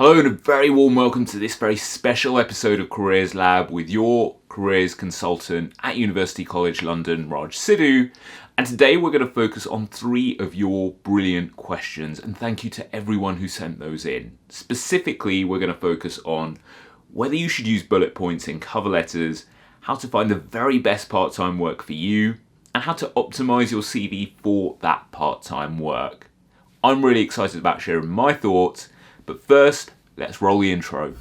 Hello and a very warm welcome to this very special episode of CareersLab with your careers consultant at University College London, Raj Sidhu. And today we're going to focus on 3 of your brilliant questions, and thank you to everyone who sent those in. Specifically, we're going to focus on whether you should use bullet points in cover letters, how to find the very best part-time work for you, and how to optimize your CV for that part-time work. I'm really excited about sharing my thoughts, but first, let's roll the intro.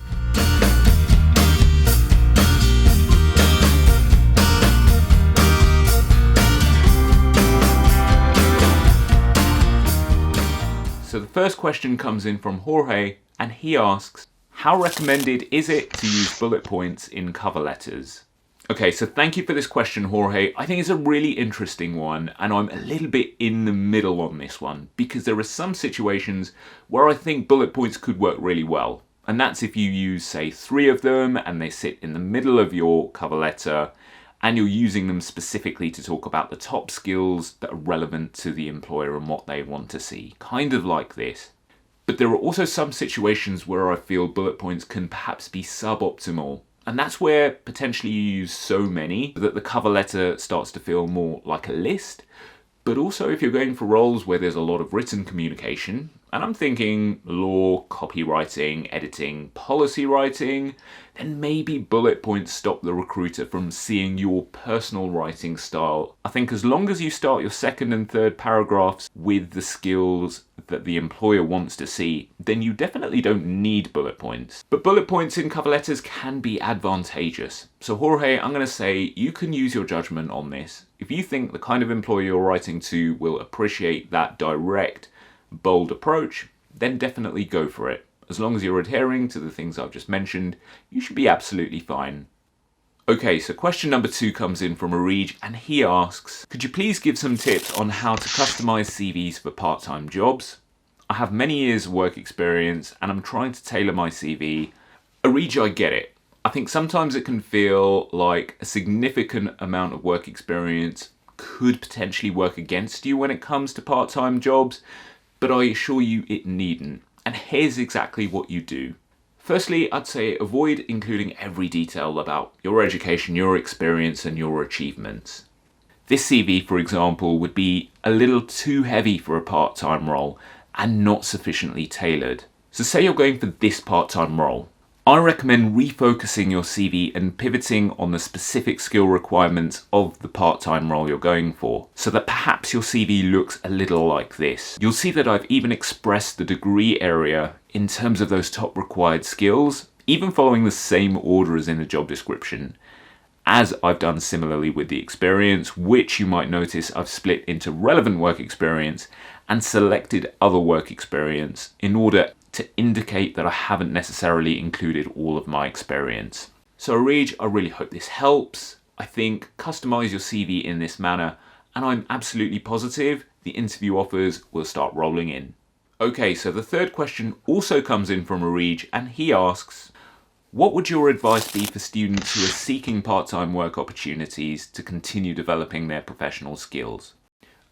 So the first question comes in from Jorge, and he asks, how recommended is it to use bullet points in cover letters? Okay, so thank you for this question, Jorge. I think it's a really interesting one, and I'm a little bit in the middle on this one because there are some situations where I think bullet points could work really well. And that's if you use, say, 3 of them and they sit in the middle of your cover letter and you're using them specifically to talk about the top skills that are relevant to the employer and what they want to see, kind of like this. But there are also some situations where I feel bullet points can perhaps be suboptimal. And that's where potentially you use so many that the cover letter starts to feel more like a list. But also if you're going for roles where there's a lot of written communication, and I'm thinking law, copywriting, editing, policy writing, then maybe bullet points stop the recruiter from seeing your personal writing style. I think as long as you start your second and third paragraphs with the skills that the employer wants to see, then you definitely don't need bullet points. But bullet points in cover letters can be advantageous. So Jorge, I'm going to say you can use your judgment on this. If you think the kind of employer you're writing to will appreciate that direct, bold approach, then definitely go for it. As long as you're adhering to the things I've just mentioned, you should be absolutely fine. Okay, so question number 2 comes in from Arij, and he asks, could you please give some tips on how to customize CVs for part-time jobs? I have many years of work experience and I'm trying to tailor my CV. Arij, I get it. I think sometimes it can feel like a significant amount of work experience could potentially work against you when it comes to part-time jobs, but I assure you it needn't. And here's exactly what you do. Firstly, I'd say avoid including every detail about your education, your experience, and your achievements. This CV, for example, would be a little too heavy for a part-time role and not sufficiently tailored. So say you're going for this part-time role. I recommend refocusing your CV and pivoting on the specific skill requirements of the part-time role you're going for, so that perhaps your CV looks a little like this. You'll see that I've even expressed the degree area in terms of those top required skills, even following the same order as in the job description, as I've done similarly with the experience, which you might notice I've split into relevant work experience and selected other work experience in order to indicate that I haven't necessarily included all of my experience. So Arij, I really hope this helps. I think customize your CV in this manner, and I'm absolutely positive the interview offers will start rolling in. Okay, so the third question also comes in from Arij, and he asks, what would your advice be for students who are seeking part-time work opportunities to continue developing their professional skills?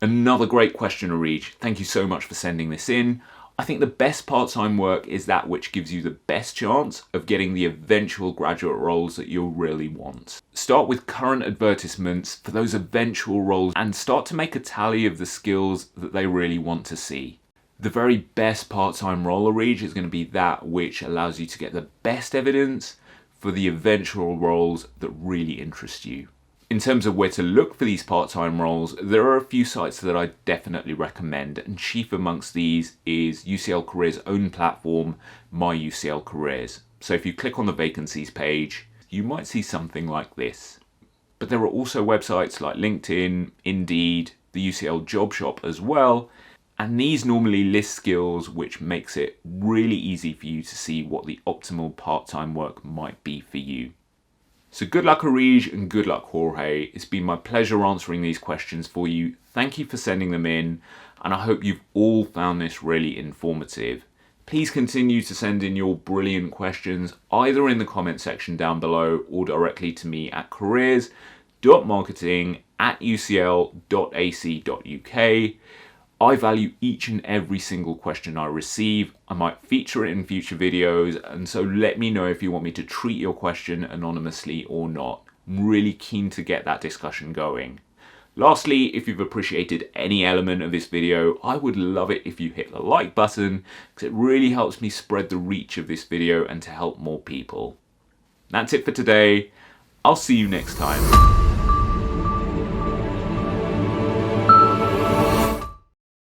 Another great question, Arij. Thank you so much for sending this in. I think the best part-time work is that which gives you the best chance of getting the eventual graduate roles that you'll really want. Start with current advertisements for those eventual roles and start to make a tally of the skills that they really want to see. The very best part-time role, Arij, is going to be that which allows you to get the best evidence for the eventual roles that really interest you. In terms of where to look for these part-time roles, there are a few sites that I definitely recommend, and chief amongst these is UCL Careers' own platform, My UCL Careers. So if you click on the vacancies page, you might see something like this. But there are also websites like LinkedIn, Indeed, the UCL Job Shop as well, and these normally list skills, which makes it really easy for you to see what the optimal part-time work might be for you. So good luck, Arij, and good luck, Jorge. It's been my pleasure answering these questions for you. Thank you for sending them in, and I hope you've all found this really informative. Please continue to send in your brilliant questions either in the comment section down below or directly to me at careers.marketing@ucl.ac.uk. I value each and every single question I receive. I might feature it in future videos, and so let me know if you want me to treat your question anonymously or not. I'm really keen to get that discussion going. Lastly, if you've appreciated any element of this video, I would love it if you hit the like button, because it really helps me spread the reach of this video and to help more people. That's it for today. I'll see you next time.